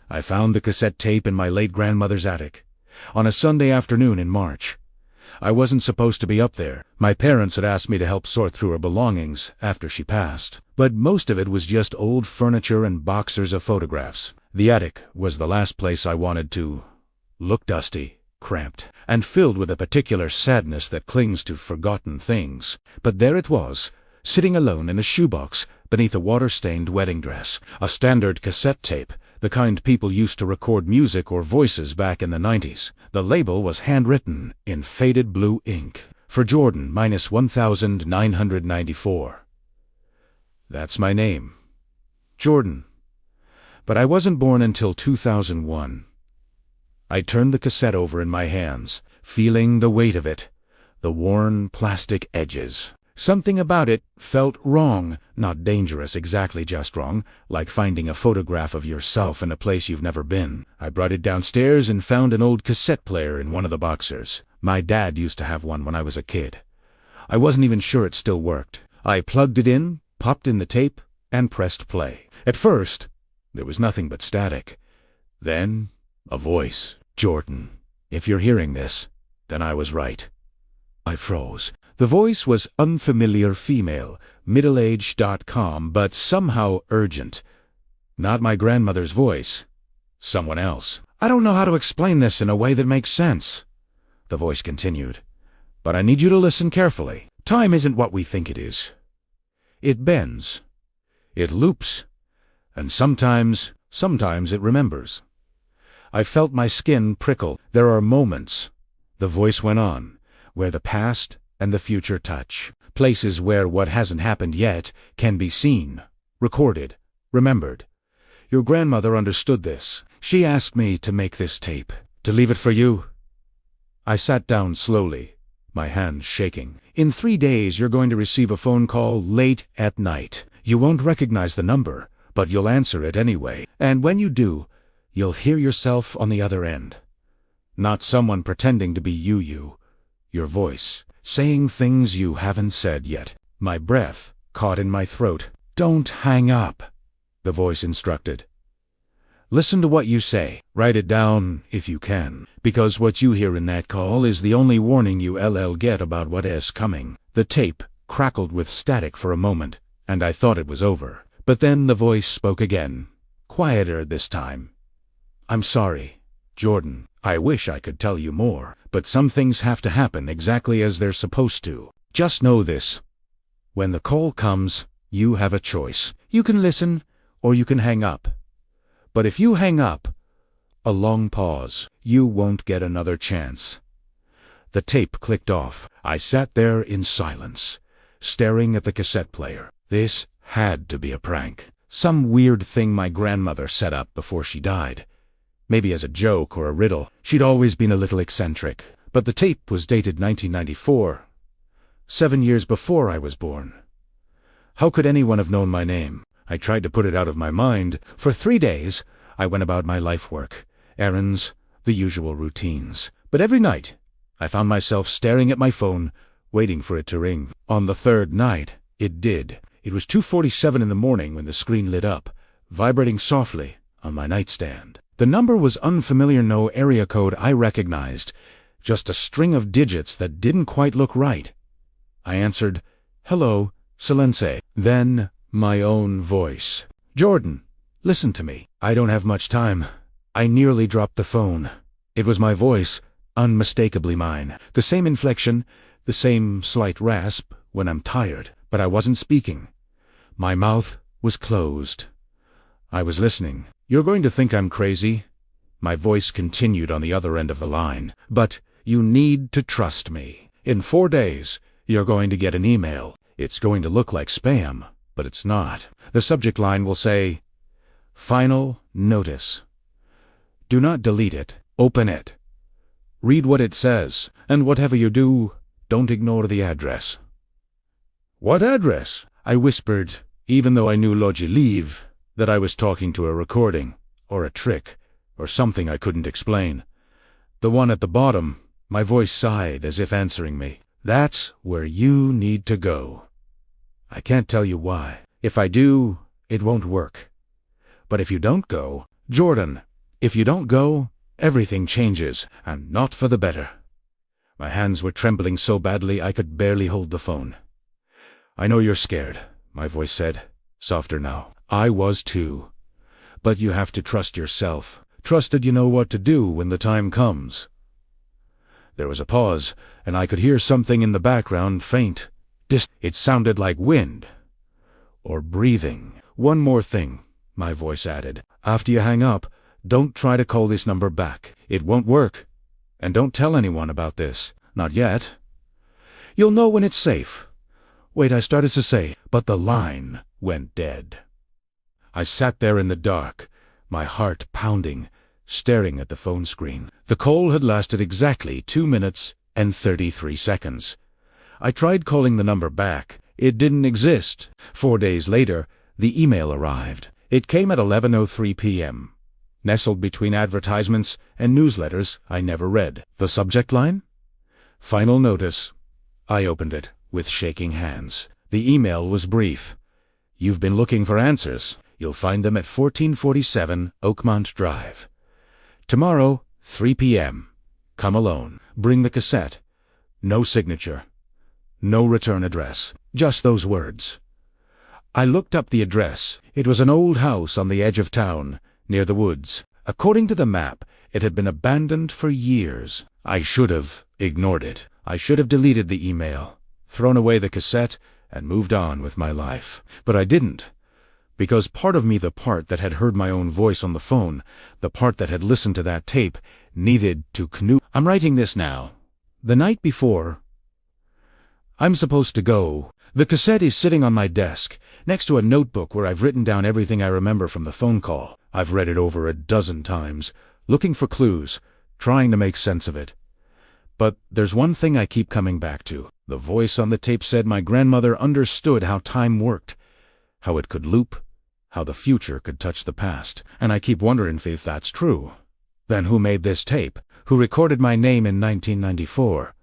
I found the cassette tape in my late grandmother's attic, on a Sunday afternoon in March. I wasn't supposed to be up there. My parents had asked me to help sort through her belongings after she passed. But most of it was just old furniture and boxers of photographs. The attic was the last place I wanted to look dusty, cramped, and filled with a particular sadness that clings to forgotten things. But there it was, sitting alone in a shoebox beneath a water-stained wedding dress. A standard cassette tape, the kind people used to record music or voices back in the 90s. The label was handwritten in faded blue ink. For Jordan, -1994. That's my name. Jordan. But I wasn't born until 2001. I turned the cassette over in my hands, feeling the weight of it, the worn plastic edges. Something about it felt wrong, not dangerous, exactly just wrong, like finding a photograph of yourself in a place you've never been. I brought it downstairs and found an old cassette player in one of the boxers. My dad used to have one when I was a kid. I wasn't even sure it still worked. I plugged it in, popped in the tape, and pressed play. At first, there was nothing but static. Then, a voice. Jordan, if you're hearing this, then I was right. I froze. The voice was unfamiliar female, middleaged.com, but somehow urgent. Not my grandmother's voice. Someone else. I don't know how to explain this in a way that makes sense, the voice continued. But I need you to listen carefully. Time isn't what we think it is. It bends. It loops. And sometimes it remembers. I felt my skin prickle. There are moments, the voice went on, where the past and the future touch. Places where what hasn't happened yet can be seen, recorded, remembered. Your grandmother understood this. She asked me to make this tape, to leave it for you. I sat down slowly, my hands shaking. In 3 days you're going to receive a phone call late at night. You won't recognize the number, but you'll answer it anyway. And when you do, you'll hear yourself on the other end. Not someone pretending to be you. Your voice, saying things you haven't said yet. My breath caught in my throat. Don't hang up, the voice instructed. Listen to what you say. Write it down if you can, because what you hear in that call is the only warning you'll get about what is coming. The tape crackled with static for a moment, and I thought it was over. But then the voice spoke again, quieter this time. I'm sorry, Jordan. I wish I could tell you more, but some things have to happen exactly as they're supposed to. Just know this. When the call comes, you have a choice. You can listen, or you can hang up. But if you hang up, a long pause, you won't get another chance. The tape clicked off. I sat there in silence, staring at the cassette player. This had to be a prank. Some weird thing my grandmother set up before she died. Maybe as a joke or a riddle. She'd always been a little eccentric. But the tape was dated 1994, 7 years before I was born. How could anyone have known my name? I tried to put it out of my mind. For 3 days, I went about my life work, errands, the usual routines. But every night, I found myself staring at my phone, waiting for it to ring. On the third night, it did. It was 2:47 in the morning when the screen lit up, vibrating softly on my nightstand. The number was unfamiliar, no area code I recognized, just a string of digits that didn't quite look right. I answered, "Hello, Silence." Then my own voice. "Jordan, listen to me. I don't have much time." I nearly dropped the phone. It was my voice, unmistakably mine. The same inflection, the same slight rasp when I'm tired. But I wasn't speaking. My mouth was closed. I was listening. "You're going to think I'm crazy," my voice continued on the other end of the line, "but you need to trust me. In 4 days, you're going to get an email. It's going to look like spam, but it's not. The subject line will say, 'Final Notice.' Do not delete it. Open it. Read what it says, and whatever you do, don't ignore the address." "What address?" I whispered, even though I knew Logilive, that I was talking to a recording, or a trick, or something I couldn't explain. "The one at the bottom." My voice sighed as if answering me. "That's where you need to go. I can't tell you why. If I do, it won't work. But if you don't go, Jordan, If you don't go, everything changes, and not for the better." My hands were trembling so badly I could barely hold the phone. "I know you're scared," my voice said, softer now. I was too. "But you have to trust yourself. Trust that you know what to do when the time comes." There was a pause, and I could hear something in the background, faint. It sounded like wind. Or breathing. "One more thing," my voice added. "After you hang up, don't try to call this number back. It won't work. And don't tell anyone about this. Not yet. You'll know when it's safe." Wait, I started to say, but the line went dead. I sat there in the dark, my heart pounding, staring at the phone screen. The call had lasted exactly 2 minutes and 33 seconds. I tried calling the number back. It didn't exist. 4 days later, the email arrived. It came at 11:03 p.m., nestled between advertisements and newsletters I never read. The subject line? "Final notice." I opened it with shaking hands. The email was brief. "You've been looking for answers. You'll find them at 1447 Oakmont Drive. Tomorrow, 3 p.m. Come alone. Bring the cassette. No signature. No return address." Just those words. I looked up the address. It was an old house on the edge of town, near the woods. According to the map, it had been abandoned for years. I should have ignored it. I should have deleted the email, thrown away the cassette, and moved on with my life. But I didn't. Because part of me, the part that had heard my own voice on the phone, the part that had listened to that tape, needed to canoe. I'm writing this now. The night before, I'm supposed to go. The cassette is sitting on my desk, next to a notebook where I've written down everything I remember from the phone call. I've read it over a dozen times, looking for clues, trying to make sense of it. But there's one thing I keep coming back to. The voice on the tape said my grandmother understood how time worked, how it could loop, how the future could touch the past. And I keep wondering if that's true. Then who made this tape? Who recorded my name in 1994?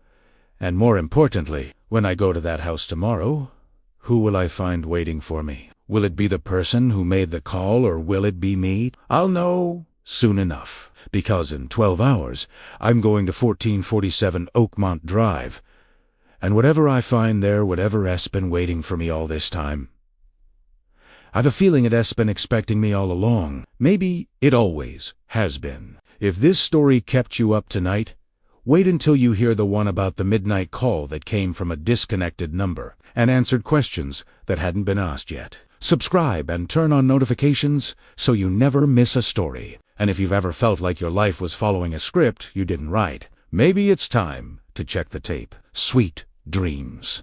And more importantly, when I go to that house tomorrow, who will I find waiting for me? Will it be the person who made the call, or will it be me? I'll know soon enough, because in 12 hours, I'm going to 1447 Oakmont Drive. And whatever I find there, whatever has been waiting for me all this time, I've a feeling it has been expecting me all along. Maybe it always has been. If this story kept you up tonight, wait until you hear the one about the midnight call that came from a disconnected number and answered questions that hadn't been asked yet. Subscribe and turn on notifications so you never miss a story. And if you've ever felt like your life was following a script you didn't write, maybe it's time to check the tape. Sweet dreams.